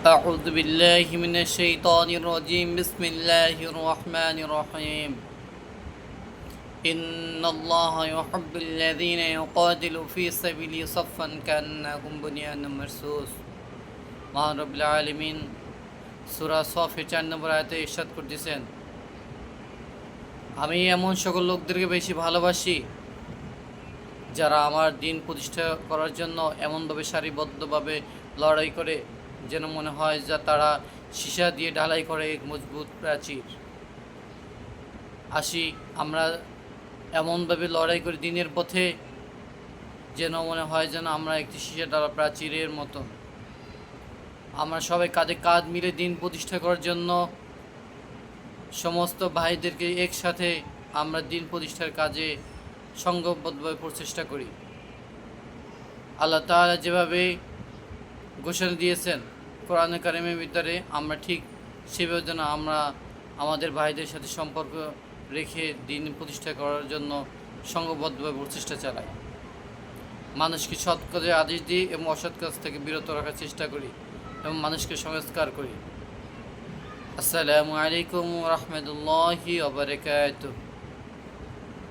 أعوذ بالله من الشيطان الرجيم بسم الله الرحمن الرحيم إن الله يحب الذين يقاتلوا في سبيله صفا كأنهم بنيان مرصوص মহান রব্বুল আলামিন সূরা সফের 4 নম্বর আয়াতে ইরশাদ করতেছেন, আমি এমন সকল লোকদেরকে বেশি ভালোবাসি যারা আমার দিন প্রতিষ্ঠা করার জন্য এমনভাবে সারিবদ্ধভাবে লড়াই করে যেন মনে হয় যে তারা সীসা দিয়ে ঢালাই করে এক মজবুত প্রাচীর। আসি আমরা এমনভাবে লড়াই করি দিনের পথে যেন মনে হয় যেন আমরা একটি সীসা ঢালা প্রাচীরের মতো। আমরা সবাই কাঁধে কাঁধ মিলে দিন প্রতিষ্ঠা করার জন্য সমস্ত ভাইদেরকে একসাথে আমরা দিন প্রতিষ্ঠার কাজে সংঘবদ্ধভাবে প্রচেষ্টা করি। আল্লাহ তাআলা যেভাবে ঘোষণা দিয়েছেন কোরআনে কারিমের ভিতরে, আমরা ঠিক সেভাবে যেন আমরা আমাদের ভাইদের সাথে সম্পর্ক রেখে দিন প্রতিষ্ঠা করার জন্য সংঘবদ্ধভাবে প্রচেষ্টা চালাই। মানুষকে সৎ কাজে আদেশ দিই এবং অসৎ কাজ থেকে বিরত রাখার চেষ্টা করি এবং মানুষকে সংস্কার করি। আসসালামু আলাইকুম ওয়া রাহমাতুল্লাহি ওয়া বারাকাতুহু।